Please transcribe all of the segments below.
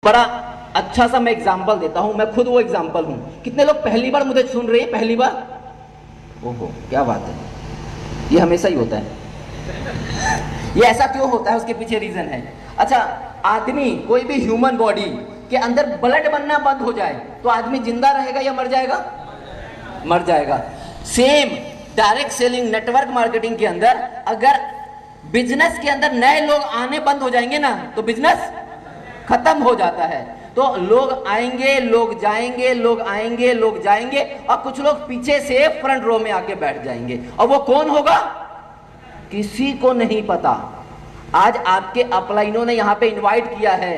बड़ा अच्छा सा मैं एग्जाम्पल देता हूं, मैं खुद वो एग्जाम्पल हूं। कितने लोग पहली बार मुझे सुन रहे हैं? पहली बार? ओहो क्या बात है, ये हमेशा ही होता है। ये ऐसा क्यों होता है, उसके पीछे रीजन है। अच्छा, आदमी कोई भी ह्यूमन बॉडी के अंदर ब्लड बनना बंद हो जाए तो आदमी जिंदा रहेगा या मर जाएगा? मर जाएगा। Same direct selling network marketing के अंदर अगर बिजनेस के अंदर नए लोग आने बंद हो जाएंगे ना तो बिजनेस खत्म हो जाता है। तो लोग आएंगे, लोग जाएंगे, लोग आएंगे, लोग जाएंगे, और कुछ लोग पीछे से फ्रंट रो में आके बैठ जाएंगे। और वो कौन होगा किसी को नहीं पता। आज आपके अपलाइनों ने यहां पे इनवाइट किया है,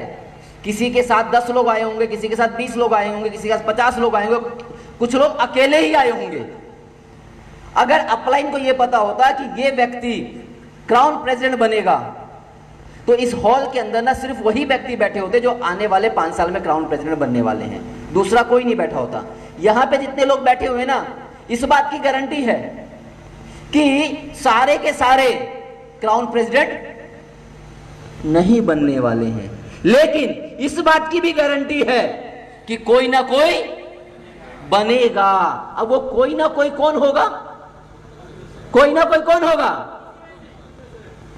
किसी के साथ 10 लोग आए होंगे, किसी के साथ 20 लोग आए होंगे, किसी के साथ 50 लोग आए होंगे, कुछ लोग अकेले ही आए होंगे। अगर अपलाइन को यह पता होता कि ये व्यक्ति क्राउन प्रेसिडेंट बनेगा तो इस हॉल के अंदर ना सिर्फ वही व्यक्ति बैठे होते जो आने वाले 5 साल में क्राउन प्रेसिडेंट बनने वाले हैं, दूसरा कोई नहीं बैठा होता। यहां पे जितने लोग बैठे हुए ना, इस बात की गारंटी है कि सारे के सारे क्राउन प्रेसिडेंट नहीं बनने वाले हैं, लेकिन इस बात की भी गारंटी है कि कोई ना कोई बनेगा। अब वो कोई ना कोई कौन होगा? कोई ना कोई कौन होगा?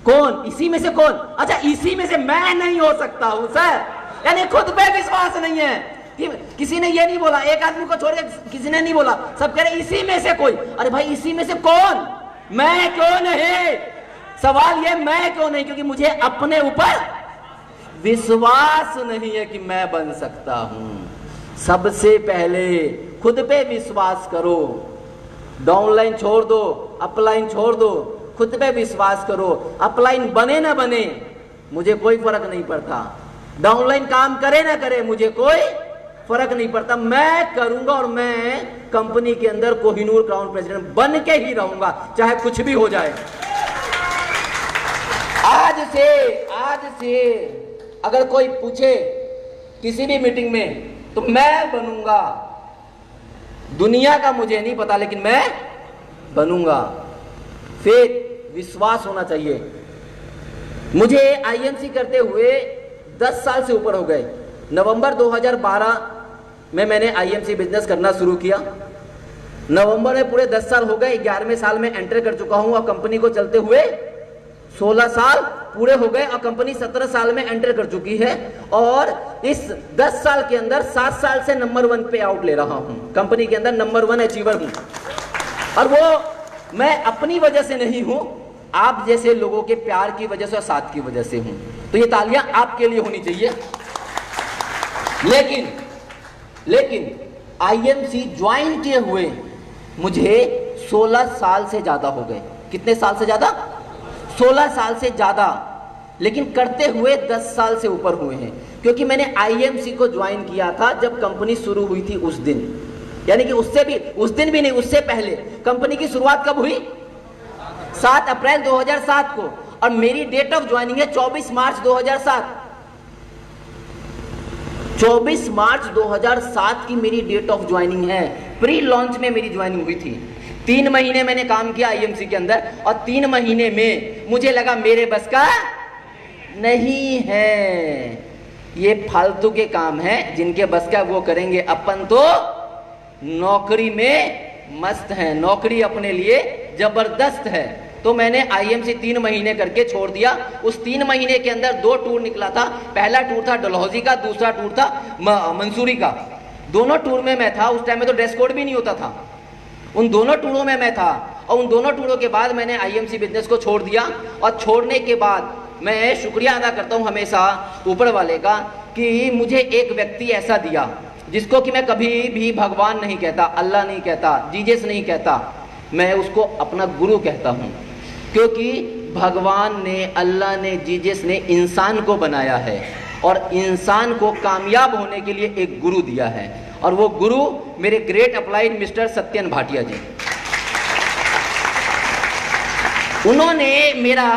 कौन? इसी में से कौन? अच्छा, इसी में से मैं नहीं हो सकता हूं सर, यानी खुद पे विश्वास नहीं है। किसी ने ये नहीं बोला, एक आदमी को छोड़ के किसी ने नहीं बोला, सब कह रहे इसी में से कोई। अरे भाई, इसी में से कौन? मैं क्यों नहीं? सवाल ये मैं क्यों नहीं, क्योंकि मुझे अपने ऊपर विश्वास नहीं है कि मैं बन सकता हूं। सबसे पहले खुद पे विश्वास करो। डाउनलाइन छोड़ दो, अपलाइन छोड़ दो, खुद पे विश्वास करो। अपलाइन बने ना बने मुझे कोई फर्क नहीं पड़ता, डाउनलाइन काम करे ना करे मुझे कोई फर्क नहीं पड़ता। मैं करूंगा और मैं कंपनी के अंदर कोहिनूर क्राउन प्रेसिडेंट बन के ही रहूंगा, चाहे कुछ भी हो जाए। आज से अगर कोई पूछे किसी भी मीटिंग में तो मैं बनूंगा। दुनिया का मुझे नहीं पता, लेकिन मैं बनूंगा। फिर विश्वास होना चाहिए। मुझे आईएमसी करते हुए 10 साल से ऊपर हो गए। नवंबर 2012 में मैंने आईएमसी बिजनेस करना शुरू किया। नवंबर में पूरे 10 साल हो गए। 11वें साल में एंटर कर चुका हूं और कंपनी को चलते हुए 16 साल पूरे हो गए और कंपनी 17 साल में एंटर कर चुकी है। और इस 10 साल के अंदर 7 साल से नंबर 1 पे आउट ले रहा हूं, कंपनी के अंदर नंबर 1 अचीवर हूं। और वो मैं अपनी वजह से नहीं हूं, आप जैसे लोगों के प्यार की वजह से और साथ की वजह से हूं। तो ये तालियां आपके लिए होनी चाहिए। लेकिन आईएमसी ज्वाइन किए हुए मुझे 16 साल से ज्यादा हो गए। कितने साल से ज्यादा? 16 साल से ज्यादा। लेकिन करते हुए 10 साल से ऊपर हुए हैं, क्योंकि मैंने आईएमसी को ज्वाइन किया था जब कंपनी शुरू हुई थी उस दिन, यानी कि उससे भी, उस दिन भी नहीं, उससे पहले। कंपनी की शुरुआत कब हुई? 7 अप्रैल 2007 को, और मेरी डेट ऑफ ज्वाइनिंग है 24 मार्च 2007। 24 मार्च 2007 की मेरी डेट ऑफ ज्वाइनिंग है। प्री लॉन्च में मेरी ज्वाइनिंग हुई थी। 3 महीने मैंने काम किया आईएमसी के अंदर, और 3 महीने में मुझे लगा मेरे बस का नहीं है, ये फालतू के काम है, जिनके बस का वो करेंगे, अपन तो नौकरी में मस्त है, नौकरी अपने लिए जबरदस्त है। तो मैंने आईएमसी 3 महीने करके छोड़ दिया। उस 3 महीने के अंदर 2 टूर निकला था। पहला टूर था डलहौजी का, दूसरा टूर था मंसूरी का। दोनों टूर में मैं था। उस टाइम में तो ड्रेस कोड भी नहीं होता था। उन दोनों टूरों में मैं था, और उन दोनों टूरों के बाद मैंने आईएमसी बिजनेस को छोड़ दिया। और छोड़ने के बाद मैं शुक्रिया अदा करता हूं हमेशा ऊपर वाले का कि मुझे एक व्यक्ति ऐसा दिया जिसको कि मैं कभी भी भगवान नहीं कहता, अल्लाह नहीं कहता, जीसस नहीं कहता, मैं उसको अपना गुरु कहता हूं। क्योंकि भगवान ने, अल्लाह ने, जीसस ने इंसान को बनाया है और इंसान को कामयाब होने के लिए एक गुरु दिया है, और वो गुरु मेरे ग्रेट अपलाइड मिस्टर सत्यन भाटिया जी। उन्होंने मेरा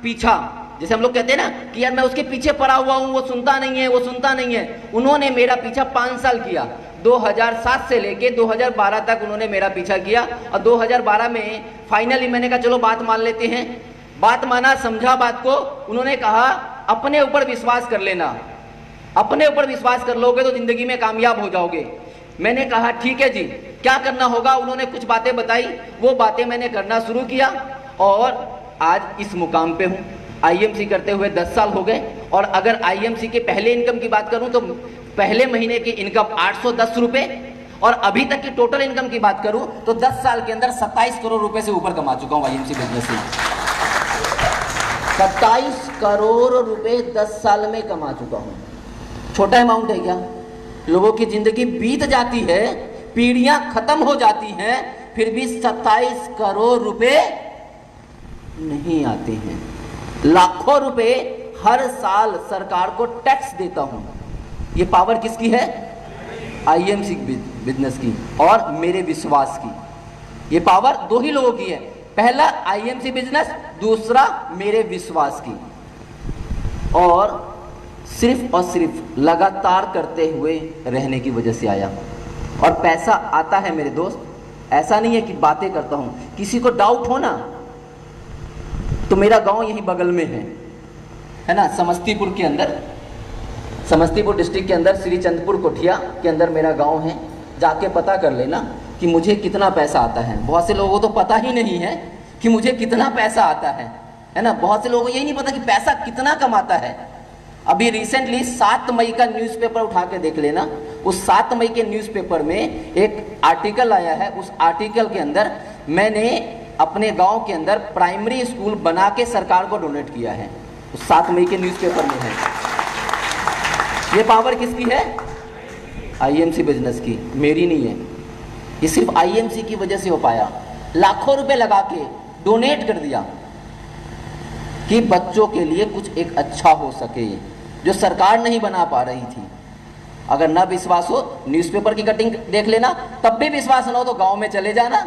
पीछा, जैसे हम लोग कहते हैं ना कि यार मैं उसके पीछे पड़ा हुआ हूं, वो सुनता नहीं है, वो सुनता नहीं है। उन्होंने मेरा पीछा 5 साल किया। 2007 से लेके 2012 तक उन्होंने मेरा पीछा किया, और 2012 में फाइनली मैंने कहा चलो बात मान लेते हैं। बात माना, समझा बात को। उन्होंने कहा अपने ऊपर विश्वास कर लेना, अपने ऊपर विश्वास कर लोगे तो जिंदगी में कामयाब हो जाओगे। मैंने कहा ठीक है जी, क्या करना होगा। उन्होंने कुछ बातें बताई, वो बातें मैंने करना शुरू किया और आज इस मुकाम पे हूँ। आईएमसी करते हुए 10 साल हो गए और अगर आईएमसी के पहले इनकम की बात करूं तो पहले महीने की इनकम 810 रुपए और अभी तक की टोटल इनकम की बात करूं तो 10 साल के अंदर 27 करोड़ रुपए से ऊपर कमा चुका हूं आईएमसी बिजनेस से। 27 करोड़ रुपए 10 साल में कमा चुका हूं। छोटा अमाउंट है क्या? लोगों की जिंदगी बीत जाती है, पीढ़ियां खत्म हो जाती हैं, फिर भी 27 करोड़ रुपए नहीं आते हैं। लाखों रुपए हर साल सरकार को टैक्स देता हूं। ये पावर किसकी है? आईएमसी बिजनेस की और मेरे विश्वास की। ये पावर दो ही लोगों की है, पहला आईएमसी बिजनेस, दूसरा मेरे विश्वास की। और सिर्फ और सिर्फ लगातार करते हुए रहने की वजह से आया। और पैसा आता है मेरे दोस्त, ऐसा नहीं है कि बातें करता हूं। किसी को डाउट हो ना तो मेरा गांव यहीं बगल में है ना, समस्तीपुर के अंदर, समस्तीपुर डिस्ट्रिक्ट के अंदर श्री चंद्रपुर कोठिया के अंदर मेरा गांव है। जाके पता कर लेना कि मुझे कितना पैसा आता है। बहुत से लोगों को तो पता ही नहीं है कि मुझे कितना पैसा आता है ना। बहुत से लोगों को यही नहीं पता कि पैसा कितना कमाता है। अभी रिसेंटली 7 मई का न्यूज़पेपर उठा के देख लेना। उस 7 मई के न्यूज़पेपर में एक आर्टिकल आया है। उस आर्टिकल के अंदर मैंने अपने गांव के अंदर प्राइमरी स्कूल बना के सरकार को डोनेट किया है। उस 7 मई के न्यूज़पेपर में है। ये पावर किसकी है? आईएमसी बिजनेस की, मेरी नहीं है। ये सिर्फ आईएमसी की वजह से हो पाया। लाखों रुपए लगा के डोनेट कर दिया कि बच्चों के लिए कुछ एक अच्छा हो सके, जो सरकार नहीं बना पा रही थी। अगर ना विश्वास हो, न्यूज़पेपर की कटिंग देख लेना। तब भी विश्वास ना हो तो गांव में चले जाना,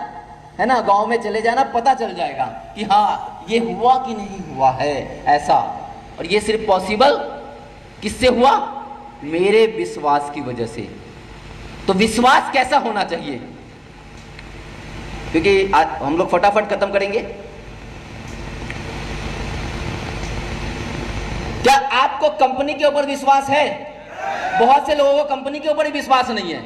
है ना, गांव में चले जाना, पता चल जाएगा कि हाँ ये हुआ कि नहीं हुआ है ऐसा। और ये सिर्फ पॉसिबल किससे हुआ? मेरे विश्वास की वजह से। तो विश्वास कैसा होना चाहिए? क्योंकि आज हम लोग फटाफट खत्म करेंगे। क्या आपको कंपनी के ऊपर विश्वास है? बहुत से लोगों को कंपनी के ऊपर ही विश्वास नहीं है।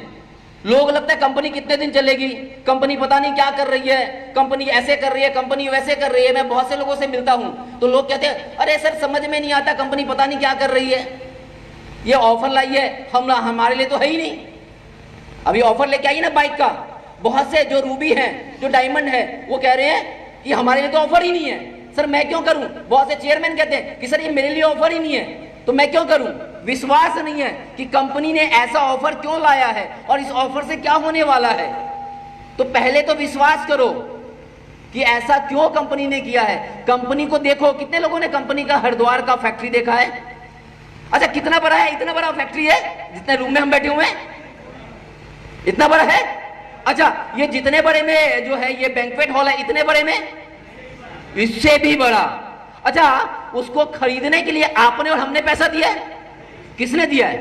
लोग लगता है कंपनी कितने दिन चलेगी, कंपनी पता नहीं क्या कर रही है, कंपनी ऐसे कर रही है, कंपनी वैसे कर रही है। मैं बहुत से लोगों से मिलता हूं तो लोग कहते हैं अरे सर समझ में नहीं आता, कंपनी पता नहीं क्या कर रही है, ये ऑफर लाई है, हमारे लिए तो है ही नहीं। अभी ऑफर लेके आई ना बाइक का, बहुत से जो रूबी हैं, जो डायमंड है, वो कह रहे हैं ये हमारे लिए तो ऑफर ही नहीं है, सर मैं क्यों करूं। बहुत से चेयरमैन कहते हैं कि सर ये मेरे लिए ऑफर ही नहीं है, तो मैं क्यों करूं। विश्वास नहीं है कि कंपनी ने ऐसा ऑफर क्यों लाया है और इस ऑफर से क्या होने वाला है। तो पहले तो विश्वास करो कि ऐसा क्यों कंपनी ने किया है। कंपनी को देखो, कितने लोगों ने कंपनी का हरिद्वार का फैक्ट्री देखा है? अच्छा कितना बड़ा है? इतना बड़ा फैक्ट्री है जितने रूम में हम बैठे हुए हैं, इतना बड़ा है। अच्छा ये जितने बड़े में जो है ये बैंक्वेट हॉल है, इतने बड़े में इससे भी बड़ा। अच्छा उसको खरीदने के लिए आपने और हमने पैसा दिया है? किसने दिया है?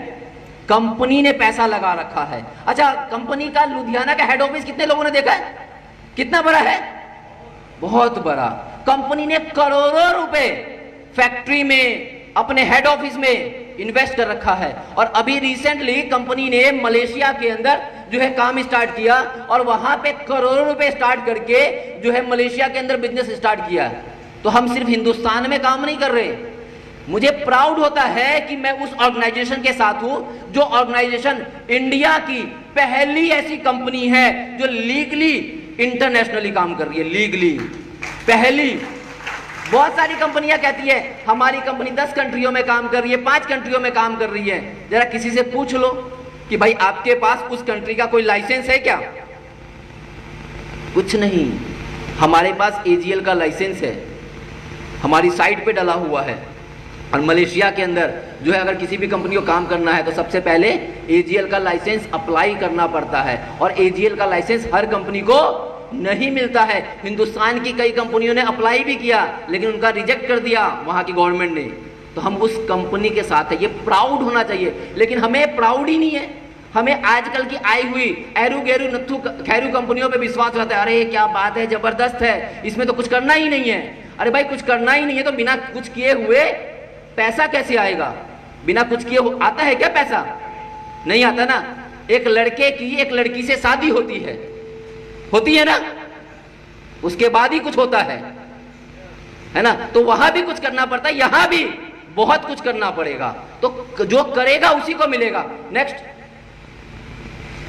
कंपनी ने पैसा लगा रखा है। अच्छा कंपनी का लुधियाना का हेड ऑफिस कितने लोगों ने देखा है? कितना बड़ा है? बहुत बड़ा। कंपनी ने करोड़ों रुपए फैक्ट्री में, अपने हेड ऑफिस में इन्वेस्ट कर रखा है। और अभी रिसेंटली कंपनी ने मलेशिया के अंदर जो है काम स्टार्ट किया और वहां पे करोड़ों रुपए स्टार्ट करके जो है मलेशिया के अंदर बिजनेस स्टार्ट किया। तो हम सिर्फ हिंदुस्तान में काम नहीं कर रहे। मुझे प्राउड होता है कि मैं उस ऑर्गेनाइजेशन के साथ हूं, जो ऑर्गेनाइजेशन इंडिया की पहली ऐसी कंपनी है जो लीगली इंटरनेशनली काम कर रही है। लीगली पहली। बहुत सारी कंपनियां कहती है हमारी कंपनी 10 कंट्रियों में काम कर रही है, 5 कंट्रियों में काम कर रही है। जरा किसी से पूछ लो कि भाई आपके पास उस कंट्री का कोई लाइसेंस है क्या? कुछ नहीं। हमारे पास एजीएल का लाइसेंस है, हमारी साइट पे डला हुआ है। और मलेशिया के अंदर जो है अगर किसी भी कंपनी को काम करना है तो सबसे पहले एजीएल का लाइसेंस अप्लाई करना पड़ता है। और एजीएल का लाइसेंस हर कंपनी को नहीं मिलता है। हिंदुस्तान की कई कंपनियों ने अप्लाई भी किया लेकिन उनका रिजेक्ट कर दिया वहां की गवर्नमेंट ने। तो हम उस कंपनी के साथ है, ये प्राउड होना चाहिए। लेकिन हमें प्राउड ही नहीं है। हमें आजकल की आई हुई एरू गेरू नत्थु खैरू कंपनियों पे विश्वास रहता है। अरे क्या बात है, जबरदस्त है, इसमें तो कुछ करना ही नहीं है। अरे भाई कुछ करना ही नहीं है तो बिना कुछ किए हुए पैसा कैसे आएगा? बिना कुछ किए आता है क्या पैसा? नहीं आता ना। एक लड़के की एक लड़की से शादी होती है ना, उसके बाद ही कुछ होता है ना। तो वहां भी कुछ करना पड़ता है, यहां भी बहुत कुछ करना पड़ेगा। तो जो करेगा उसी को मिलेगा। नेक्स्ट,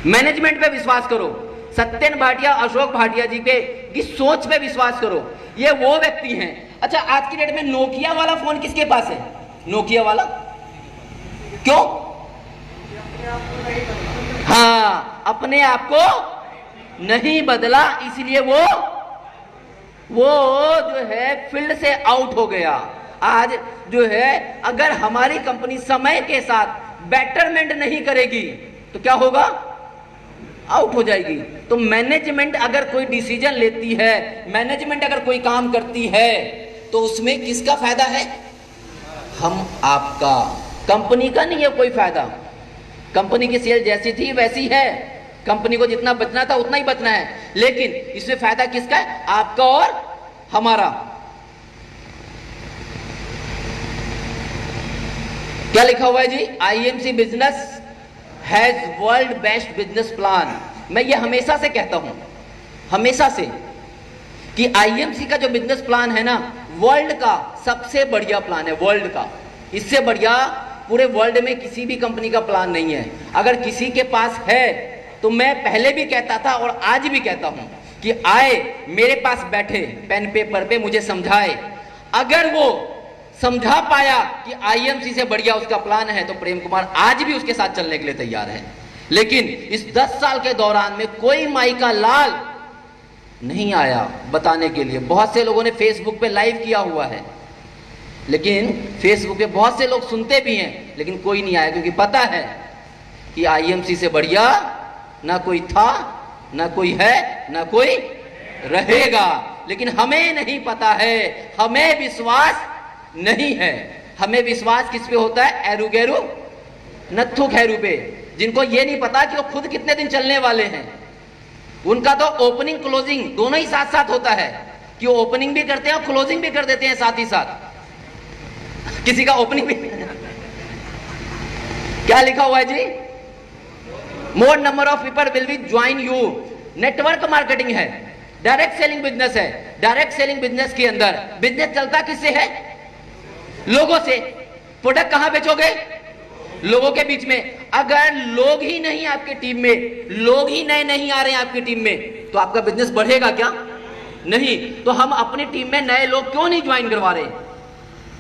मैनेजमेंट पे विश्वास करो। सत्येन भाटिया, अशोक भाटिया जी पे की सोच पे विश्वास करो। ये वो व्यक्ति हैं। अच्छा, आज की डेट में नोकिया वाला फोन किसके पास है? नोकिया वाला क्यों? हाँ, अपने आप को नहीं बदला, इसलिए वो जो है फील्ड से आउट हो गया। आज जो है अगर हमारी कंपनी समय के साथ बेटरमेंट नहीं करेगी तो क्या होगा? आउट हो जाएगी। तो मैनेजमेंट अगर कोई डिसीजन लेती है, मैनेजमेंट अगर कोई काम करती है, तो उसमें किसका फायदा है? हम आपका, कंपनी का नहीं है कोई फायदा। कंपनी की सेल जैसी थी वैसी है, कंपनी को जितना बचना था उतना ही बचना है, लेकिन इसमें फायदा किसका है? आपका और हमारा। क्या लिखा हुआ है जी? IMC business has world best business plan. मैं ये हमेशा से कहता हूं, हमेशा से, कि आईएमसी का जो बिजनेस प्लान है ना, वर्ल्ड का सबसे बढ़िया प्लान है, वर्ल्ड का। इससे बढ़िया पूरे वर्ल्ड में किसी भी कंपनी का प्लान नहीं है। अगर किसी के पास है तो मैं पहले भी कहता था और आज भी कहता हूं कि आए मेरे पास बैठे, पेन पेपर पे मुझे समझाए। अगर वो समझा पाया कि आईएमसी से बढ़िया उसका प्लान है तो प्रेम कुमार आज भी उसके साथ चलने के लिए तैयार है। लेकिन इस 10 साल के दौरान में कोई माई का लाल नहीं आया बताने के लिए। बहुत से लोगों ने फेसबुक पे लाइव किया हुआ है, लेकिन फेसबुक पे बहुत से लोग सुनते भी हैं, लेकिन कोई नहीं आया, क्योंकि पता है कि आईएमसी से बढ़िया ना कोई था, ना कोई है, ना कोई रहेगा। लेकिन हमें नहीं पता है, हमें विश्वास नहीं है। हमें विश्वास किस पे होता है? एरू गैरू नत्थु खैरू पे, जिनको ये नहीं पता कि वो खुद कितने दिन चलने वाले हैं। उनका तो ओपनिंग क्लोजिंग दोनों ही साथ साथ होता है, कि वो ओपनिंग भी करते हैं और क्लोजिंग भी कर देते हैं साथ ही साथ। किसी का ओपनिंग भी क्या लिखा हुआ है जी? More number of people will be join you. Network marketing है, डायरेक्ट सेलिंग बिजनेस है। डायरेक्ट सेलिंग बिजनेस के अंदर बिजनेस चलता किससे है? लोगों से। प्रोडक्ट कहां बेचोगे? लोगों के बीच में। अगर लोग ही नहीं आपके टीम में, लोग ही नए नहीं आ रहे हैं आपकी टीम में, तो आपका बिजनेस बढ़ेगा क्या? नहीं। तो हम अपनी टीम में नए लोग क्यों नहीं ज्वाइन करवा रहे?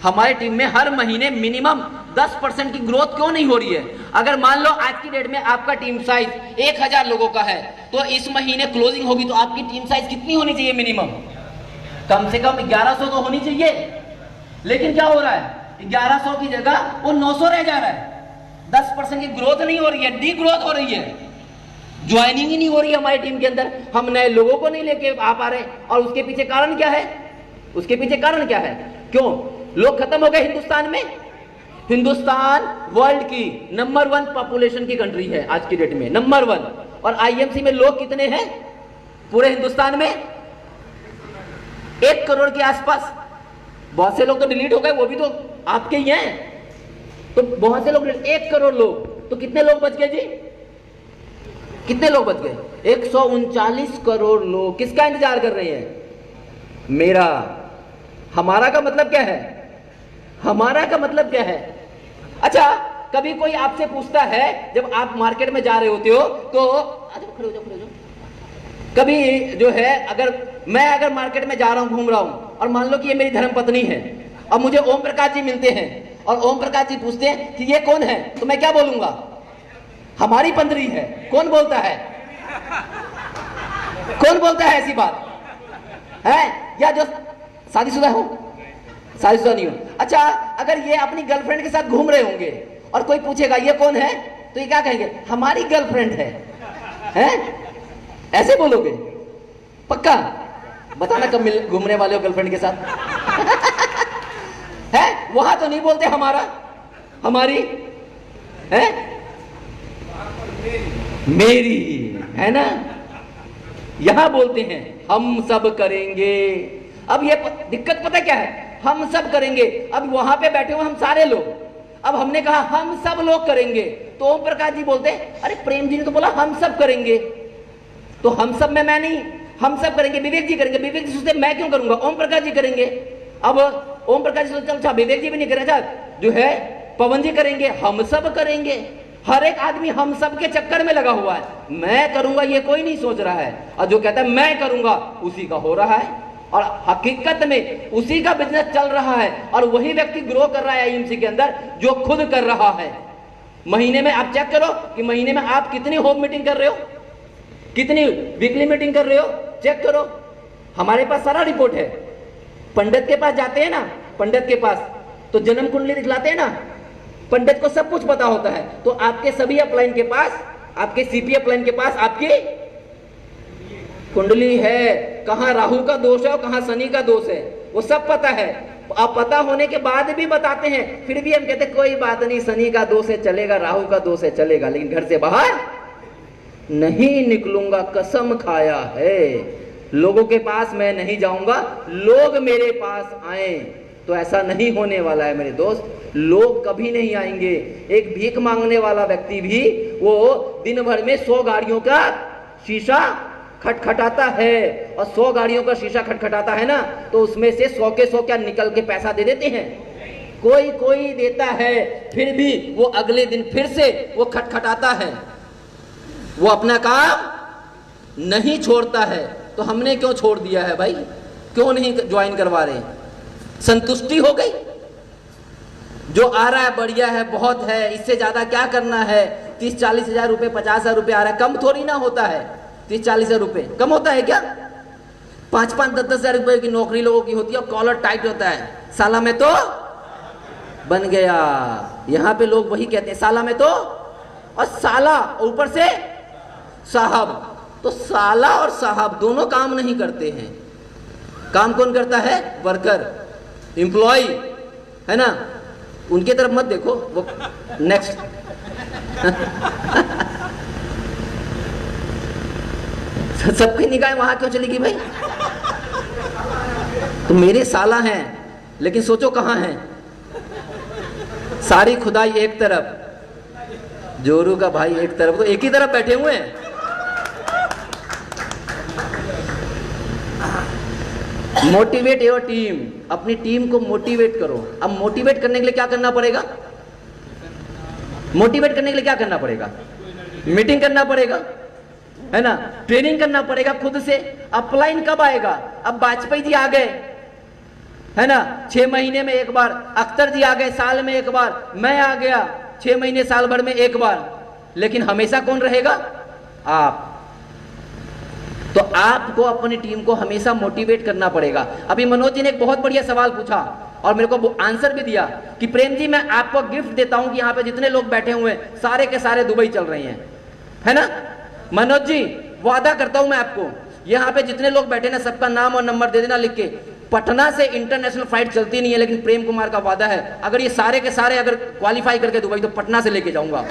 हमारी टीम में हर महीने मिनिमम 10% की ग्रोथ क्यों नहीं हो रही है? अगर मान लो आज की डेट में आपका टीम साइज 1000 लोगों का है, तो इस महीने क्लोजिंग होगी तो आपकी टीम साइज कितनी होनी चाहिए? मिनिमम कम से कम 1100 तो होनी चाहिए। लेकिन क्या हो रहा है? 1100 की जगह वो 900 रह जा रहा है। 10% की ग्रोथ नहीं हो रही है, डी ग्रोथ हो रही है। ज्वाइनिंग ही नहीं हो रही है हमारी टीम के अंदर, हम नए लोगों को नहीं लेके आ पा रहे। और उसके पीछे कारण क्या है? उसके पीछे कारण क्या है? क्यों लोग खत्म हो गए हिंदुस्तान में? हिंदुस्तान वर्ल्ड की नंबर 1 पॉपुलेशन की कंट्री है आज की डेट में, नंबर 1। और आईएमसी में लोग कितने हैं पूरे हिंदुस्तान में? 1 करोड़ के आसपास। बहुत से लोग तो डिलीट हो गए, वो भी तो आपके ही हैं। तो बहुत से लोग, 1 करोड़ लोग, तो कितने लोग बच गए जी? कितने लोग बच गए? 139 करोड़ लोग किसका इंतजार कर रहे हैं? मेरा। हमारा का मतलब क्या है? हमारा का मतलब क्या है? अच्छा, कभी कोई आपसे पूछता है जब आप मार्केट में जा रहे होते हो तो खड़े हो जाओ। कभी जो है अगर मार्केट में जा रहा हूं, घूम रहा हूं, और मान लो कि ये मेरी धर्मपत्नी है और मुझे ओम प्रकाश जी मिलते हैं और ओम प्रकाश जी पूछते हैं कि ये कौन है, तो मैं क्या बोलूंगा? हमारी पंद्री है। कौन बोलता है? कौन बोलता है ऐसी बात है? या जो शादीशुदा हो? शादीशुदा नहीं हो। अच्छा, अगर ये अपनी गर्लफ्रेंड के साथ घूम रहे होंगे और कोई पूछेगा ये कौन है, तो ये क्या कहेंगे? हमारी गर्लफ्रेंड है? ऐसे बोलोगे? पक्का? बताना कब घूमने वाले हो गर्लफ्रेंड के साथ? है? वहां तो नहीं बोलते हमारा, हमारी है, मेरी, है ना? यहां बोलते हैं हम सब करेंगे। अब ये दिक्कत पता क्या है? हम सब करेंगे। अब वहां पे बैठे हुए हम सारे लोग, अब हमने कहा हम सब लोग करेंगे, तो ओम प्रकाश जी बोलते अरे प्रेम जी ने तो बोला हम सब करेंगे, तो हम सब में मैं नहीं, हम सब करेंगे, विवेक जी करेंगे। विवेक जी सोचते मैं क्यों करूंगा, ओम प्रकाश जी करेंगे। अब ओम प्रकाश जी सोचते अच्छा विवेक जी भी नहीं करे, अच्छा जो है पवन जी करेंगे, हम सब करेंगे। हर एक आदमी हम सब के चक्कर में लगा हुआ है, मैं करूंगा ये कोई नहीं सोच रहा है, और जो कहता है मैं करूंगा उसी का हो रहा है, और हकीकत में उसी का बिजनेस चल रहा है, और वही व्यक्ति ग्रो कर रहा है आईएमसी के अंदर जो खुद कर रहा है। महीने में आप चेक करो कि महीने में आप कितनी होम मीटिंग कर रहे हो, कितनी वीकली मीटिंग कर रहे हो, चेक करो। हमारे पास सारा रिपोर्ट है। पंडित के पास जाते हैं ना, पंडित के पास तो जन्म कुंडली दिखलाते हैं ना, पंडित को सब कुछ पता होता है। तो आपके सभी अपलाइन के पास, आपके सीपी अपलाइन के पास आपकी कुंडली है, कहां राहु का दोष है और कहां शनि का दोष है, वो सब पता है। अब पता होने के बाद भी बताते हैं, फिर भी हम कहते कोई बात नहीं, शनि का दोष है चलेगा, राहु का दोष है चलेगा, लेकिन घर से बाहर नहीं निकलूंगा, कसम खाया है। लोगों के पास मैं नहीं जाऊंगा, लोग मेरे पास आए, तो ऐसा नहीं होने वाला है मेरे दोस्त। लोग कभी नहीं आएंगे। एक भीख मांगने वाला व्यक्ति भी वो दिन भर में 100 गाड़ियों का शीशा खटखटाता है, और 100 गाड़ियों का शीशा खटखटाता है ना, तो उसमें से 100 के 100 क्या निकल के पैसा दे देते हैं, कोई कोई देता है, फिर भी वो अगले दिन फिर से वो खटखटाता है, वो अपना काम नहीं छोड़ता है। तो हमने क्यों छोड़ दिया है भाई, क्यों नहीं ज्वाइन करवा रहे? संतुष्टि हो गई, जो आ रहा है बढ़िया है, बहुत है, इससे ज्यादा क्या करना है। 30-40 हजार रुपए, 50 हजार रुपए आ रहा है, कम थोड़ी ना होता है। 30-40 हजार रुपए कम होता है क्या? 5-5, 10-10 हजार रुपए की नौकरी लोगों की होती है और कॉलर टाइट होता है, साला में तो बन गया। यहां पे लोग वही कहते हैं, साला में तो, और साला ऊपर से साहब, तो साला और साहब दोनों काम नहीं करते हैं। काम कौन करता है? वर्कर, एम्प्लॉय, है ना। उनके तरफ मत देखो, वो नेक्स्ट सबकी निगाहें वहां क्यों चली गई भाई? तो मेरे साला हैं, लेकिन सोचो कहां हैं। सारी खुदाई एक तरफ, जोरू का भाई एक तरफ, तो एक ही तरफ बैठे हुए हैं। मोटिवेट योर टीम, अपनी टीम को मोटिवेट करो। अब मोटिवेट करने के लिए क्या करना पड़ेगा? मोटिवेट करने के लिए क्या करना पड़ेगा? मीटिंग करना पड़ेगा, है ना, ट्रेनिंग करना पड़ेगा खुद से। अपलाइन कब आएगा? अब वाजपेयी जी आ गए, है ना, 6 महीने में एक बार, अख्तर जी आ गए साल में एक बार, मैं आ गया 6 महीने साल भर में एक बार, लेकिन हमेशा कौन रहेगा? आप। तो आपको अपनी टीम को हमेशा मोटिवेट करना पड़ेगा। अभी मनोज जी ने एक बहुत बढ़िया सवाल पूछा और मेरे को आंसर भी दिया कि प्रेम जी मैं आपको गिफ्ट देता हूं कि यहाँ पे जितने लोग बैठे हुए हैं सारे के सारे दुबई चल रहे हैं, है ना। मनोज जी वादा करता हूं मैं आपको, यहाँ पे जितने लोग बैठे ना सबका नाम और नंबर दे देना लिख के। पटना से इंटरनेशनल फ्लाइट चलती नहीं है, लेकिन प्रेम कुमार का वादा है अगर ये सारे के सारे अगर क्वालिफाई करके दुबई, तो पटना से लेके जाऊंगा।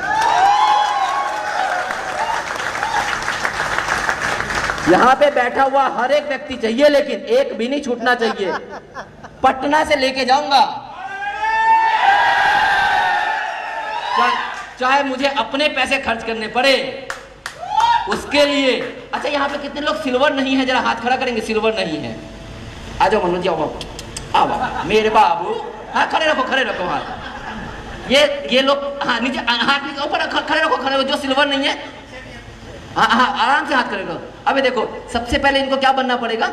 यहां पे बैठा हुआ हर एक व्यक्ति चाहिए, लेकिन एक भी नहीं छूटना चाहिए। पटना से लेके जाऊंगा, चाहे मुझे अपने पैसे खर्च करने पड़े उसके लिए। अच्छा, यहाँ पे कितने लोग सिल्वर नहीं है? जरा हाथ खड़ा करेंगे, सिल्वर नहीं है। आ जाओ मनोज जी, आओ मेरे बाबू। हाँ खड़े रखो हाथ। ये लोग हाँ नीचे, हाथ नीचे ऊपर खड़े रखो, जो सिल्वर नहीं है हाँ आराम से हाथ खड़े रखो। अबे देखो, सबसे पहले इनको क्या बनना पड़ेगा?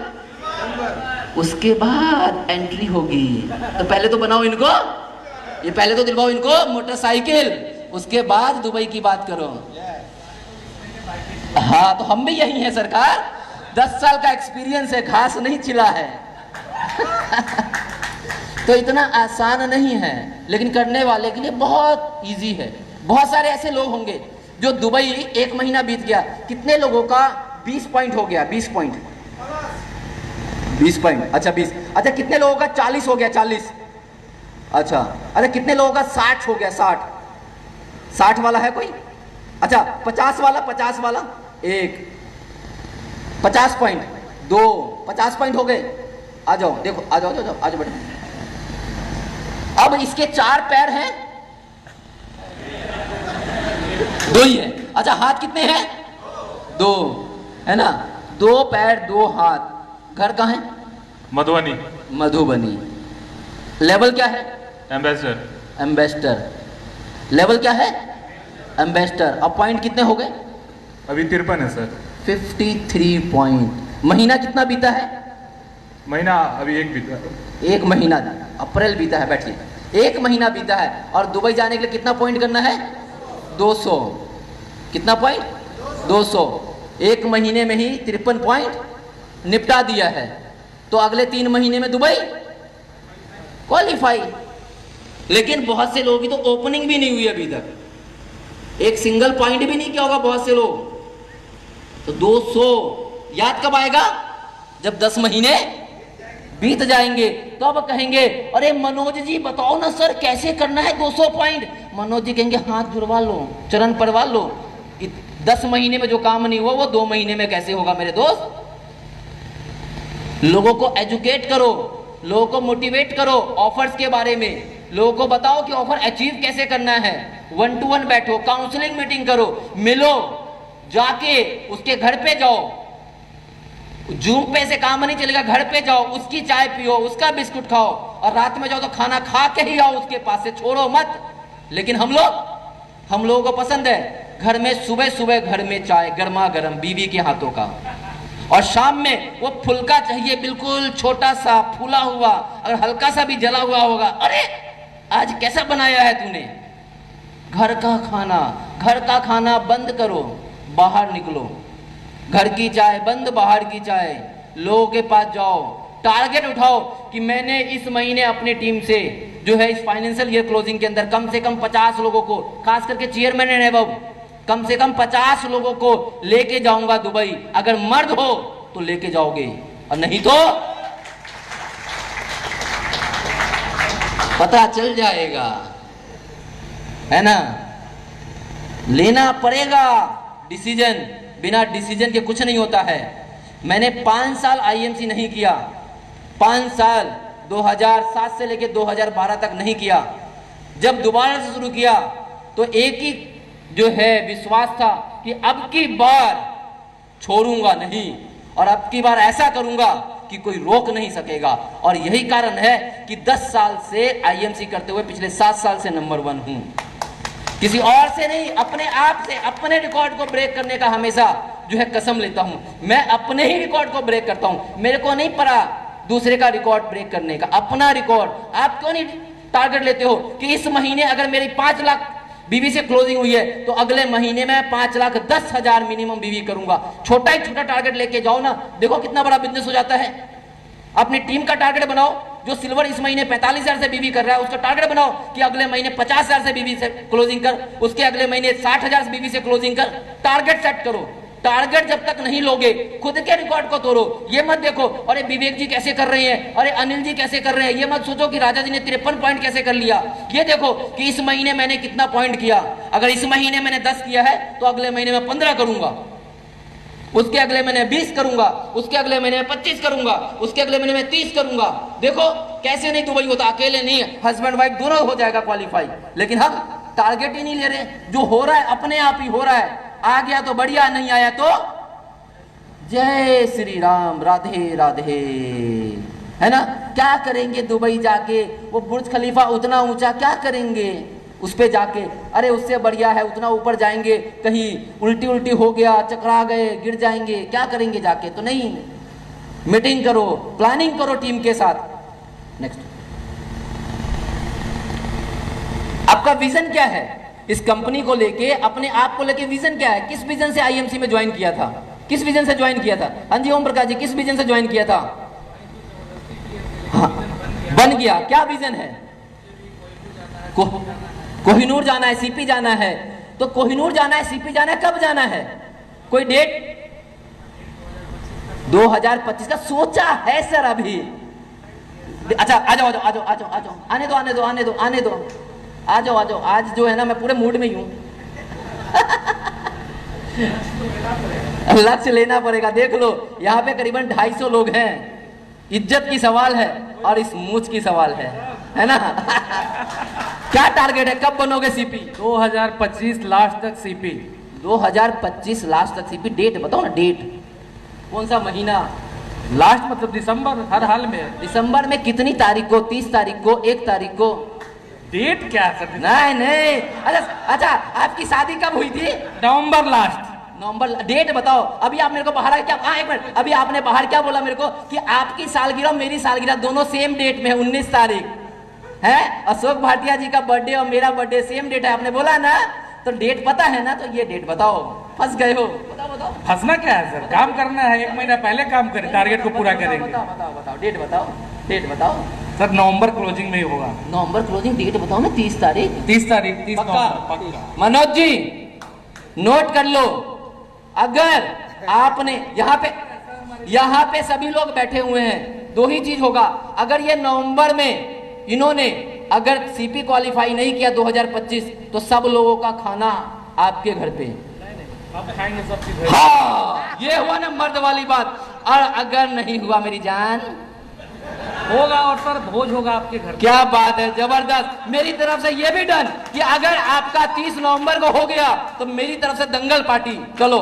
उसके बाद एंट्री होगी। तो पहले तो बनाओ इनको, ये पहले तो दिलवाओ इनको मोटरसाइकिल, उसके बाद दुबई की बात करो। हाँ, तो हम भी यही हैं सरकार, 10 साल का एक्सपीरियंस है, घास नहीं छिला है। तो इतना आसान नहीं है, लेकिन करने वाले के लिए बहुत इजी है। बहुत सारे ऐसे लोग होंगे जो दुबई 1 महीना बीत गया, कितने लोगों का 20 पॉइंट हो गया? 20 पॉइंट, 20 पॉइंट, अच्छा 20। अच्छा, कितने लोगों का 40 हो गया? 40। अच्छा, अरे कितने लोगों का 60 हो गया? 60 वाला है कोई? अच्छा, 50 वाला? 50 वाला 1, 50 पॉइंट 2, 50 पॉइंट हो गए। आ जाओ, देखो, आ जाओ बेटा। अब इसके 4 पैर हैं, दो ही है। अच्छा हाथ कितने हैं? दो है ना, दो पैर दो हाथ। घर कहाँ है? मधुबनी। मधुबनी। लेवल क्या है? एम्बेसडर। एम्बेसडर। लेवल क्या है? एम्बेसडर। अब पॉइंट कितने हो गए? अभी 53 है सर। 53 पॉइंट। महीना कितना बीता है? महीना अभी एक बीता। एक महीना, अप्रैल बीता है, बैठिए। एक महीना बीता है और दुबई जाने के लिए कितना पॉइंट करना है? 200। कितना पॉइंट? 200। एक महीने में ही 53 पॉइंट निपटा दिया है। तो अगले 3 महीने में दुबई क्वालिफाई। लेकिन बहुत से लोगों की तो ओपनिंग भी नहीं हुई अभी तक, एक सिंगल पॉइंट भी नहीं किया होगा बहुत से लोग। तो 200 याद कब आएगा? जब 10 महीने बीत जाएंगे। तो अब कहेंगे अरे मनोज जी बताओ ना सर कैसे करना है 200 पॉइंट। मनोज जी कहेंगे हाथ जुड़वा लो, चरण पड़वा लो। 10 महीने में जो काम नहीं हुआ वो 2 महीने में कैसे होगा मेरे दोस्त? लोगों को एजुकेट करो, लोगों को मोटिवेट करो ऑफर्स के बारे में। लोगों को बताओ कि ऑफर अचीव कैसे करना है। 1 to 1 बैठो, काउंसलिंग मीटिंग करो, मिलो, जाके उसके घर पे जाओ। जूम पे से काम नहीं चलेगा, घर पे जाओ, उसकी चाय पियो, उसका बिस्कुट खाओ, और रात में जाओ तो खाना खा के ही आओ उसके पास से, छोड़ो मत। लेकिन हम लोगों को पसंद है घर में सुबह सुबह घर में चाय गर्मा गर्म बीवी के हाथों का, और शाम में वो फुल्का चाहिए, बिल्कुल छोटा सा फूला हुआ, अगर हल्का सा भी जला हुआ होगा, अरे आज कैसा बनाया है तूने। घर का खाना बंद करो, बाहर निकलो। घर की चाय बंद, बाहर की चाय। लोगों के पास जाओ, टारगेट उठाओ कि मैंने इस महीने अपनी टीम से जो है इस फाइनेंशियल ईयर क्लोजिंग के अंदर कम से कम 50 लोगों को, खास करके चेयरमैन एंड अबव, कम से कम 50 लोगों को लेके जाऊंगा दुबई। अगर मर्द हो तो लेके जाओगे, और नहीं तो पता चल जाएगा, है ना। लेना पड़ेगा डिसीजन, बिना डिसीजन के कुछ नहीं होता है। मैंने 5 साल आईएमसी नहीं किया, 5 साल 2007 से लेकर 2012 तक नहीं किया। जब दोबारा से शुरू किया तो एक ही जो है विश्वास था कि अब की बार छोड़ूंगा नहीं, और अब की बार ऐसा करूंगा कि कोई रोक नहीं सकेगा। और यही कारण है कि 10 साल से आईएमसी करते हुए पिछले 7 साल से नंबर 1 हूं। किसी और से नहीं, अपने आप से, अपने रिकॉर्ड को ब्रेक करने का हमेशा जो है कसम लेता हूं। मैं अपने ही रिकॉर्ड को ब्रेक करता हूं, मेरे को नहीं पड़ा दूसरे का रिकॉर्ड ब्रेक करने का, अपना रिकॉर्ड। आप क्यों नहीं टारगेट लेते हो कि इस महीने अगर मेरी 5 लाख बीवी से क्लोजिंग हुई है तो अगले महीने में 5,10,000 मिनिमम बीवी करूंगा। छोटा ही छोटा टारगेट लेके जाओ ना, देखो कितना बड़ा बिजनेस हो जाता है। अपनी टीम का टारगेट बनाओ, जो सिल्वर इस महीने 45,000 से बीवी कर रहा है उसका टारगेट बनाओ कि अगले महीने 50,000 से बीवी से क्लोजिंग कर, उसके अगले महीने 60,000 से बीवी से क्लोजिंग कर। टारगेट सेट करो। टारगेट जब तक नहीं लोगे खुद के रिकॉर्ड को तोड़ो। ये मत देखो अरे विवेक जी कैसे कर रहे हैं, अरे अनिल जी कैसे कर रहे हैं, ये मत सोचो कि राजा जी ने 53 पॉइंट कैसे कर लिया। ये देखो कि इस महीने मैंने कितना पॉइंट किया। अगर इस महीने मैंने 10 किया है तो अगले महीने में 15 करूंगा, उसके अगले महीने 20 करूंगा, उसके अगले महीने में 25 करूंगा, उसके अगले महीने में 30 करूंगा। देखो कैसे नहीं दुबई होता, अकेले नहीं, हस्बैंड वाइफ दोनों हो जाएगा क्वालिफाई। लेकिन हम टारगेट ही नहीं ले रहे, जो हो रहा है अपने आप ही हो रहा है। आ गया तो बढ़िया, नहीं आया तो जय श्री राम, राधे राधे, है ना। क्या करेंगे दुबई जाके, वो बुर्ज खलीफा उतना ऊंचा क्या करेंगे उस पे जाके। अरे उससे बढ़िया है उतना ऊपर जाएंगे, कहीं उल्टी उल्टी हो गया, चकरा गए, गिर जाएंगे, क्या करेंगे जाके। तो नहीं, मीटिंग करो, प्लानिंग करो टीम के साथ। नेक्स्ट, आपका विजन क्या है इस कंपनी को लेके, अपने आप को लेके विजन क्या है। किस विजन से आईएमसी में ज्वाइन किया था, किस विजन से ज्वाइन किया था। हाँ जी ओम प्रकाश जी, किस विजन से ज्वाइन किया था। हाँ, बन गया। क्या विजन है। कोहिनूर जाना है, सीपी जाना है। तो कोहिनूर जाना है, सीपी जाना है, कब जाना है, कोई डेट। 2025 का सोचा है सर अभी। अच्छा आ जाओ आ जाओ आ जाओ आ जाओ आ जाओ, आने दो आने दो आने दो आने दो, आ जाओ आ जाओ। आज जो है ना मैं पूरे मूड में ही हूं। लक्ष्य लेना पड़ेगा। देख लो यहाँ पे करीबन 250 लोग हैं। इज्जत की सवाल है और इस मूछ की सवाल है ना। क्या टारगेट है, कब बनोगे सीपी? 2025 लास्ट तक सीपी। 2025 लास्ट तक सीपी। डेट बताओ ना, डेट कौन सा महीना? लास्ट मतलब दिसंबर, हर हाल में। दिसंबर में कितनी तारीख को? 30 तारीख को, 1 तारीख को? डेट क्या है सर? नहीं नहीं, अच्छा आपकी शादी कब हुई थी? नवंबर लास्ट। नवंबर। डेट बताओ। अभी आप मेरे को बाहर क्या, हाँ एक मिनट, अभी आपने बाहर क्या बोला मेरे को कि आपकी सालगिरह मेरी सालगिरह दोनों सेम डेट में है, 19 तारीख है। अशोक भाटिया जी का बर्थडे और मेरा बर्थडे सेम डेट है, आपने बोला ना, तो डेट पता है ना, तो ये डेट बताओ। फंस गए हो? बताओ बताओ। फंसना क्या है सर, काम करना है, 1 महीना पहले काम करें, टारगेट को पूरा करेंगे। बताओ बताओ बताओ, डेट बताओ, डेट बताओ सर। नवंबर क्लोजिंग में ही होगा। नवंबर क्लोजिंग, डेट बताओ ना। 30 तारीख। 30 तारीख, 30 पक्का? पक्का। मनोज जी नोट कर लो, अगर आपने यहाँ पे सभी लोग बैठे हुए हैं, 2 ही चीज होगा। अगर ये नवंबर में इन्होंने अगर सीपी क्वालिफाई नहीं किया 2025, तो सब लोगों का खाना आपके घर पे। अब खाएंगे सब चीज। हाँ, ये हुआ ना मर्द वाली बात। और अगर नहीं हुआ मेरी जान, होगा और सर भोज होगा आपके घर। क्या बात है, जबरदस्त। मेरी तरफ से ये भी डन कि अगर आपका 30 नवंबर को हो गया तो मेरी तरफ से दंगल पार्टी। चलो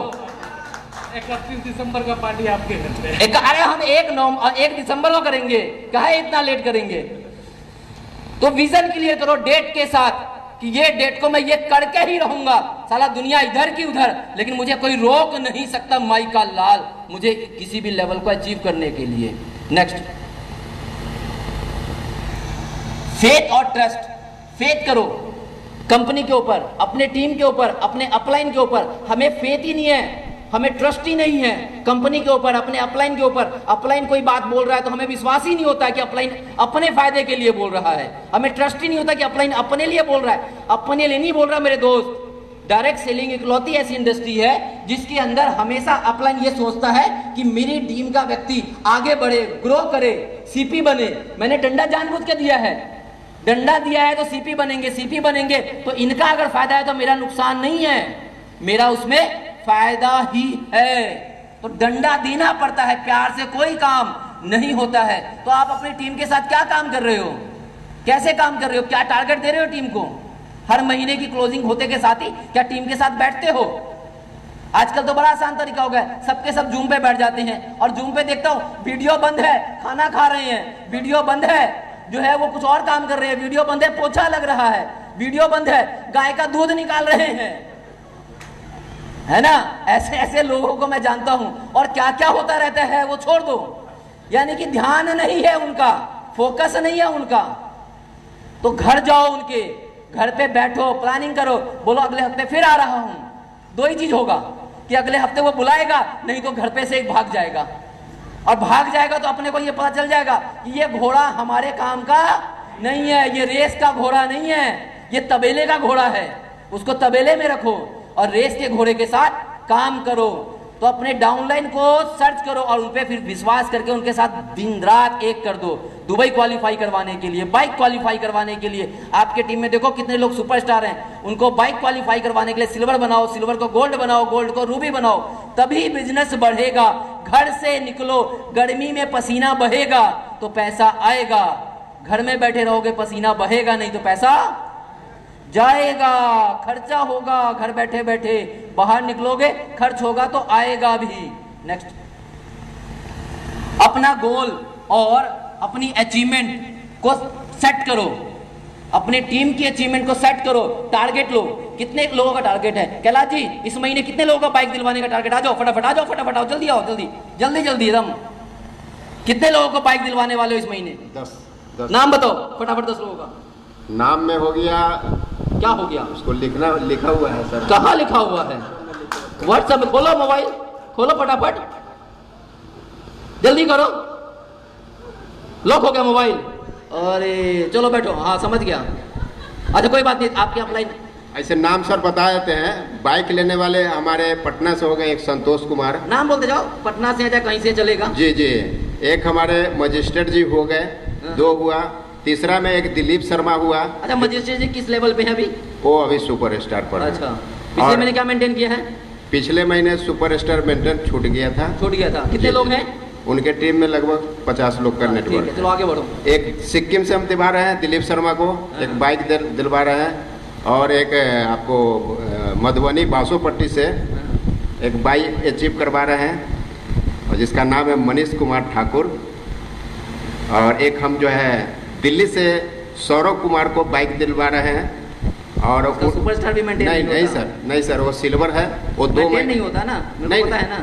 31 दिसंबर का पार्टी आपके घर पे। अरे हम 1 दिसंबर को करेंगे, काहे इतना लेट करेंगे? तो विजन क्लियर करो डेट के साथ कि ये डेट को मैं ये करके ही रहूंगा। साला दुनिया इधर की उधर, लेकिन मुझे कोई रोक नहीं सकता माई का लाल, मुझे किसी भी लेवल को अचीव करने के लिए। नेक्स्ट, फेथ और ट्रस्ट। फेथ करो कंपनी के ऊपर, अपने टीम के ऊपर, अपने अपलाइन के ऊपर। हमें फेथ ही नहीं है, हमें ट्रस्ट ही नहीं है कंपनी के ऊपर, अपने अपलाइन के ऊपर। अपलाइन कोई बात बोल रहा है तो हमें विश्वास ही नहीं होता कि अपलाइन अपने फायदे के लिए बोल रहा है। हमें ट्रस्ट ही नहीं होता कि अपलाइन अपने लिए बोल रहा है। अपने लिए नहीं बोल रहा मेरे दोस्त। डायरेक्ट सेलिंग इकलौती ऐसी इंडस्ट्री है जिसके अंदर हमेशा अपलाइन ये सोचता है कि मेरी टीम का व्यक्ति आगे बढ़े, ग्रो करे, सीपी बने। मैंने डंडा जानबूझ के दिया है, डंडा दिया है तो सीपी बनेंगे, सीपी बनेंगे तो इनका अगर फायदा है तो मेरा नुकसान नहीं है, मेरा उसमें फायदा ही है। तो डंडा देना पड़ता है, प्यार से कोई काम नहीं होता है। तो आप अपनी टीम के साथ क्या काम कर रहे हो, कैसे काम कर रहे हो, क्या टारगेट दे रहे हो टीम को? हर महीने की क्लोजिंग होते के साथ ही क्या टीम के साथ बैठते हो? आजकल तो बड़ा आसान तरीका हो गया, सबके सब जूम पे बैठ जाते हैं और जूम पे देखता हूँ वीडियो बंद है, खाना खा रहे हैं, वीडियो बंद है, जो है वो कुछ और काम कर रहे हैं, वीडियो बंद है, पोछा लग रहा है, वीडियो बंद है, गाय का दूध निकाल रहे हैं, है ना? ऐसे ऐसे लोगों को मैं जानता हूं। और क्या क्या होता रहता है वो छोड़ दो, यानी कि ध्यान नहीं है उनका, फोकस नहीं है उनका। तो घर जाओ, उनके घर पे बैठो, प्लानिंग करो, बोलो अगले हफ्ते फिर आ रहा हूं। 2 ही चीज होगा कि अगले हफ्ते वो बुलाएगा, नहीं तो घर पे से एक भाग जाएगा। और भाग जाएगा तो अपने को ये पता चल जाएगा कि ये घोड़ा हमारे काम का नहीं है, ये रेस का घोड़ा नहीं है, ये तबेले का घोड़ा है। उसको तबेले में रखो और रेस के घोड़े के साथ काम करो। तो अपने डाउनलाइन को सर्च करो और उन पे फिर विश्वास करके उनके साथ दिन रात एक कर दो। दुबई क्वालिफाई करवाने के लिए, बाइक क्वालिफाई करवाने के लिए, आपके टीम में देखो कितने लोग सुपरस्टार हैं, उनको बाइक क्वालिफाई करवाने के लिए सिल्वर बनाओ, सिल्वर को गोल्ड बनाओ, गोल्ड को रूबी बनाओ, तभी बिजनेस बढ़ेगा। घर से निकलो, गर्मी में पसीना बहेगा तो पैसा आएगा, घर में बैठे रहोगे पसीना बहेगा नहीं तो पैसा जाएगा, खर्चा होगा। घर बैठे बैठे बाहर निकलोगे, खर्च होगा तो आएगा भी। नेक्स्ट, अपना गोल और अपनी अचीवमेंट को सेट करो, अपनी टीम की अचीवमेंट को सेट करो, टारगेट लो। कितने लोगों का टारगेट है? कैलाश जी इस महीने कितने लोगों का बाइक दिलवाने का टारगेट? आ जाओ फटाफट, आ जाओ फटाफट, आओ जल्दी, आओ जल्दी जल्दी जल्दी एकदम। कितने लोगों को बाइक दिलवाने वाले हो इस महीने? 10। नाम बताओ फटाफट। 10 लोगों का नाम में हो गया, क्या हो गया? उसको लिखा हुआ है सर। कहाँ लिखा हुआ है? व्हाट्सएप में खोलो, मोबाइल खोलो फटाफट, जल्दी करो। लॉक हो गया मोबाइल? अरे चलो बैठो, हाँ समझ गया। अच्छा कोई बात नहीं, आपके अपलाइन ऐसे नाम सर बता देते हैं। बाइक लेने वाले हमारे पटना से हो गए, एक संतोष कुमार। नाम बोलते जाओ, पटना से या कहीं से चलेगा। जी जी। एक हमारे मजिस्ट्रेट जी हो गए, 2 हुआ। तीसरा में एक दिलीप शर्मा हुआ। अच्छा मजिस्ट्रेट जी किस लेवल पे है अभी? वो अभी सुपर स्टार पर है। अच्छा, पिछले महीने क्या मेंटेन किया है? पिछले महीने सुपर स्टार मेंटेन छूट गया था। छूट गया था। कितने लोग हैं? उनके टीम में लगभग 50 लोग का ठीक नेटवर्क है, चलो आगे बढ़ो। एक सिक्किम से हम दिलवा रहे हैं दिलीप शर्मा को, एक बाइक दिलवा रहे हैं, और एक आपको मधुबनी बासोपट्टी से एक बाइक अचीव करवा रहे हैं, और जिसका नाम है मनीष कुमार ठाकुर। और एक हम जो है दिल्ली से सौरभ कुमार को बाइक दिलवा रहे हैं। और उसका सुपरस्टार भी मेंटेन नहीं सर, नहीं सर, वो सिल्वर है, वो 2 महीने नहीं होता ना, मेरे नहीं, को पता है ना।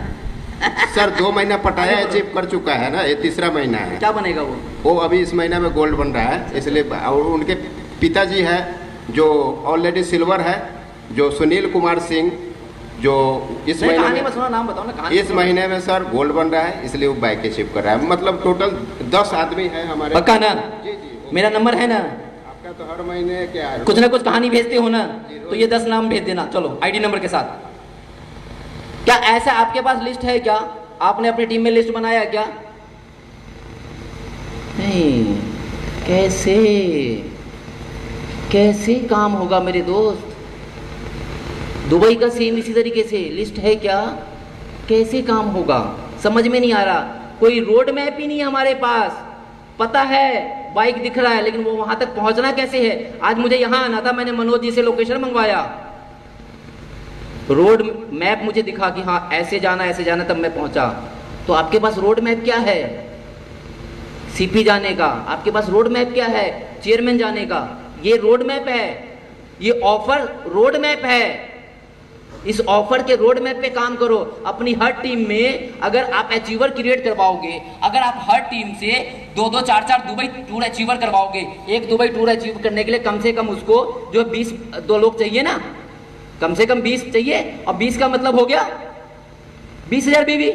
सर 2 महीना पटाया अचीव कर चुका है ना, ये तीसरा महीना है। क्या बनेगा वो अभी इस महीना में गोल्ड बन रहा है, इसलिए। और उनके पिताजी है जो ऑलरेडी सिल्वर है, जो सुनील कुमार सिंह, जो इस नहीं, कहानी महीने में सुना, नाम बताओ ना कहानी। इस महीने में सर गोल्ड बन रहा है, इसलिए वो बाइक अचीव कर रहा है। मतलब टोटल 10 आदमी है हमारे। पक्का ना? जी, मेरा नंबर है ना? आपका तो हर महीने क्या है, कुछ ना कुछ कहानी भेजते हो ना, तो ये 10 नाम भेज देना, चलो आईडी नंबर के साथ। क्या ऐसा आपके पास लिस्ट है क्या? आपने अपनी टीम में लिस्ट बनाया क्या? नहीं। कैसे कैसे काम होगा मेरे दोस्त? दुबई का सेम इसी तरीके से लिस्ट है क्या? कैसे काम होगा? समझ में नहीं आ रहा। कोई रोड मैप ही नहीं है हमारे पास। पता है बाइक दिख रहा है, लेकिन वो वहां तक पहुंचना कैसे है? आज मुझे यहां आना था, मैंने मनोज जी से लोकेशन मंगवाया, रोड मैप मुझे दिखा कि हाँ ऐसे जाना, तब मैं पहुंचा। तो आपके पास रोड मैप क्या है सीपी जाने का? आपके पास रोड मैप क्या है चेयरमैन जाने का? ये रोड मैप है, ये ऑफर रोड मैप है। इस ऑफर के रोड मैप पे काम करो। अपनी हर टीम में अगर आप अचीवर क्रिएट करवाओगे, अगर आप हर टीम से 2-2, 4-4 दुबई टूर अचीवर करवाओगे, एक दुबई टूर अचीव करने के लिए कम से कम उसको जो 2 लोग चाहिए ना, कम से कम 20 चाहिए, और 20 का मतलब हो गया 20,000 बीवी।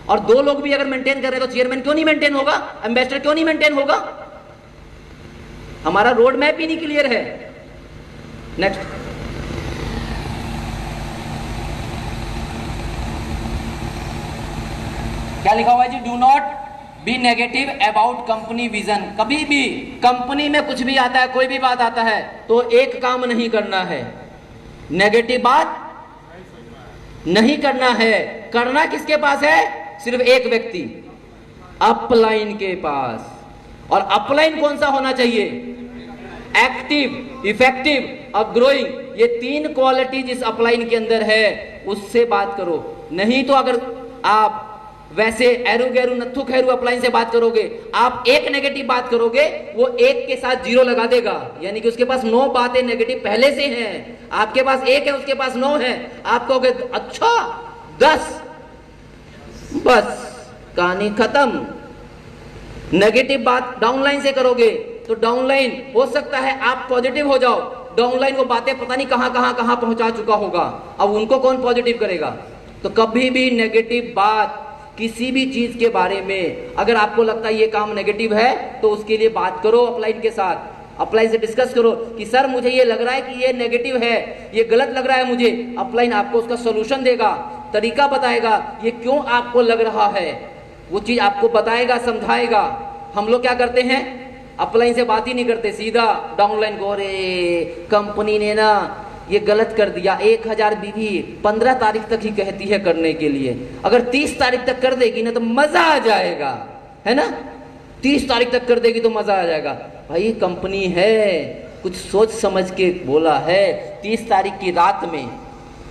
और 2 लोग भी अगर मेंटेन कर रहे तो चेयरमैन क्यों नहीं मेंटेन होगा? एम्बेसडर क्यों नहीं मेंटेन होगा? हमारा रोड मैप ही नहीं क्लियर है। नेक्स्ट। क्या लिखा हुआ है जी? Do not be negative about company vision. कभी भी कंपनी में कुछ भी आता है, कोई भी बात आता है, तो एक काम नहीं करना है, नेगेटिव बात नहीं करना है। करना किसके पास है? सिर्फ एक व्यक्ति, अपलाइन के पास। और अपलाइन कौन सा होना चाहिए? एक्टिव, इफेक्टिव और ग्रोइंग। ये 3 क्वालिटी जिस अपलाइन के अंदर है उससे बात करो। नहीं तो अगर आप वैसे एरू गैरू नत्थु खैरू अपलाइन से बात करोगे, आप एक नेगेटिव बात करोगे, वो एक के साथ 0 लगा देगा, यानी कि उसके पास 9 बातें नेगेटिव पहले से हैं। आपके पास 1 है, उसके पास 9 है। आप कहोगे अच्छा 10, बस कहानी खत्म। नेगेटिव बात डाउनलाइन से करोगे तो डाउनलाइन हो सकता है आप पॉजिटिव हो जाओ, डाउनलाइन वो बातें पता नहीं कहां पहुंचा चुका होगा, अब उनको कौन पॉजिटिव करेगा? तो कभी भी नेगेटिव बात किसी भी चीज के बारे में, अगर आपको लगता है ये काम नेगेटिव है तो उसके लिए बात करो अपलाइन के साथ। अपलाइन से डिस्कस करो कि सर मुझे ये लग रहा है कि ये नेगेटिव है, ये गलत लग रहा है मुझे। अपलाइन आपको उसका सोल्यूशन देगा, तरीका बताएगा, ये क्यों आपको लग रहा है, वो चीज आपको बताएगा, समझाएगा। हम लोग क्या करते हैं? अपलाइन से बात ही नहीं करते, सीधा डाउनलाइन को, अरे कंपनी ने ना ये गलत कर दिया, 1000 बीवी 15 तारीख तक ही कहती है करने के लिए, अगर 30 तारीख तक कर देगी ना तो मजा आ जाएगा, है ना? 30 तारीख तक कर देगी तो मजा आ जाएगा। भाई कंपनी है, कुछ सोच समझ के बोला है। 30 तारीख की रात में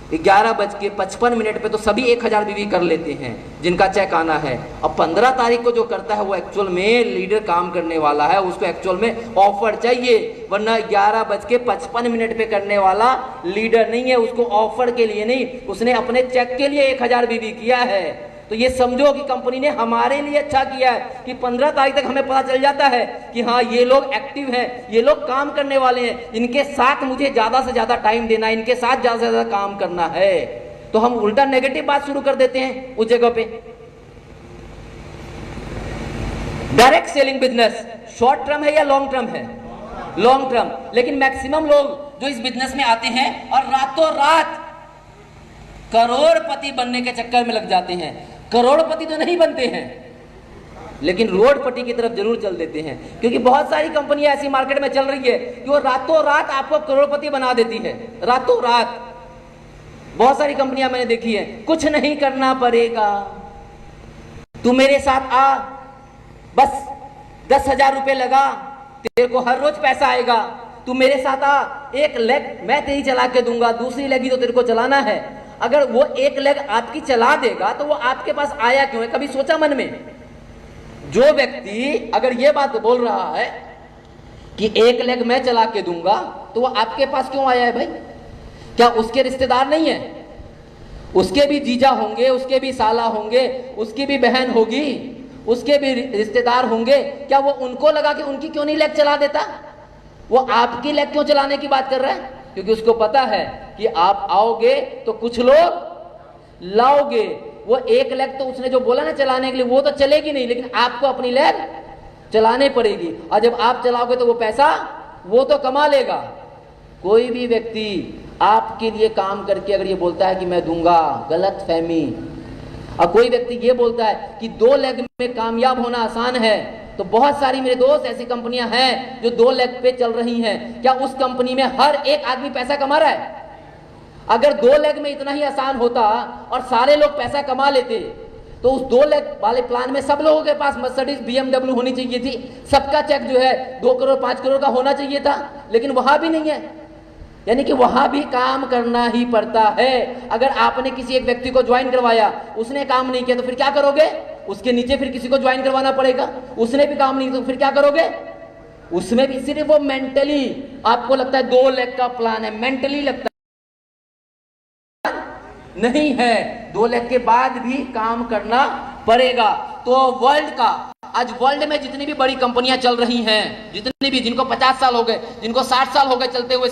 11:55 पे तो सभी 1000 बीवी कर लेते हैं जिनका चेक आना है। अब 15 तारीख को जो करता है वो एक्चुअल में लीडर काम करने वाला है, उसको एक्चुअल में ऑफर चाहिए, वरना 11:55 पे करने वाला लीडर नहीं है। उसको ऑफर के लिए नहीं, उसने अपने चेक के लिए 1000 बीवी किया है। तो ये समझो कि कंपनी ने हमारे लिए अच्छा किया है कि 15 तारीख तक हमें पता चल जाता है कि हाँ ये लोग एक्टिव हैं, ये लोग काम करने वाले हैं, इनके साथ मुझे ज्यादा से ज्यादा टाइम देना है, इनके साथ ज्यादा से ज्यादा काम करना है। तो हम उल्टा नेगेटिव बात शुरू कर देते हैं उस जगह पे। Direct selling business short term है या लॉन्ग टर्म है? Long term. लेकिन मैक्सिमम लोग जो इस बिजनेस में आते हैं और रातों रात करोड़पति बनने के चक्कर में लग जाते हैं। करोड़पति तो नहीं बनते हैं, लेकिन रोडपति की तरफ जरूर चल देते हैं, क्योंकि बहुत सारी कंपनियां ऐसी मार्केट में चल रही है कि वो रातों रात आपको करोड़पति बना देती है, रातों रात। बहुत सारी कंपनियां मैंने देखी है, कुछ नहीं करना पड़ेगा, तू मेरे साथ आ, बस 10,000 रुपए लगा, तेरे को हर रोज पैसा आएगा। तू मेरे साथ आ, एक लेग मैं तेरी चला के दूंगा, दूसरी लेग ही तो तेरे को चलाना है। अगर वो एक लेग आपकी चला देगा तो वो आपके पास आया क्यों है? कभी सोचा मन में? जो व्यक्ति अगर ये बात बोल रहा है कि एक लेग मैं चला के दूंगा, तो वो आपके पास क्यों आया है भाई? क्या उसके रिश्तेदार नहीं है? उसके भी जीजा होंगे, उसके भी साला होंगे, उसकी भी बहन होगी, उसके भी रिश्तेदार होंगे। क्या वो उनको लगा कि उनकी क्यों नहीं लेग चला देता? वो आपकी लेग क्यों चलाने की बात कर रहा है? क्योंकि उसको पता है कि आप आओगे तो कुछ लोग लाओगे। वो एक लेग तो उसने जो बोला ना चलाने के लिए, वो तो चलेगी नहीं, लेकिन आपको अपनी लेग चलानी पड़ेगी। और जब आप चलाओगे तो वो पैसा वो तो कमा लेगा। कोई भी व्यक्ति आपके लिए काम करके अगर ये बोलता है कि मैं दूंगा, गलत फहमी। और कोई व्यक्ति ये बोलता है कि 2 लेग में कामयाब होना आसान है, तो बहुत सारी मेरे दोस्त ऐसी कंपनियां हैं जो 2 लेग पे चल रही हैं। क्या उस कंपनी में हर एक आदमी पैसा कमा रहा है? अगर 2 लेग में इतना ही आसान होता और सारे लोग पैसा कमा लेते, तो उस 2 लेग वाले प्लान में सब लोगों के पास मर्सिडीज BMW होनी चाहिए थी। सबका चेक जो है 2 करोड़ 5 करोड़ का होना चाहिए था, लेकिन वहां भी नहीं है। यानी कि वहां भी काम करना ही पड़ता है। अगर आपने किसी एक व्यक्ति को ज्वाइन करवाया, उसने काम नहीं किया, तो फिर क्या करोगे? उसके नीचे फिर किसी को ज्वाइन करवाना पड़ेगा। उसने भी काम नहीं किया तो फिर क्या करोगे? उसमें भी सिर्फ वो मेंटली आपको लगता है 2 लेग का प्लान है, मेंटली लगता है नहीं है। 2 लेग के बाद भी काम करना पड़ेगा। तो वर्ल्ड का आज वर्ल्ड में जितनी भी बड़ी कंपनियां चल रही हैं, जितनी भी, जिनको 50 साल हो गए, जिनको 60 साल हो गए चलते हुए,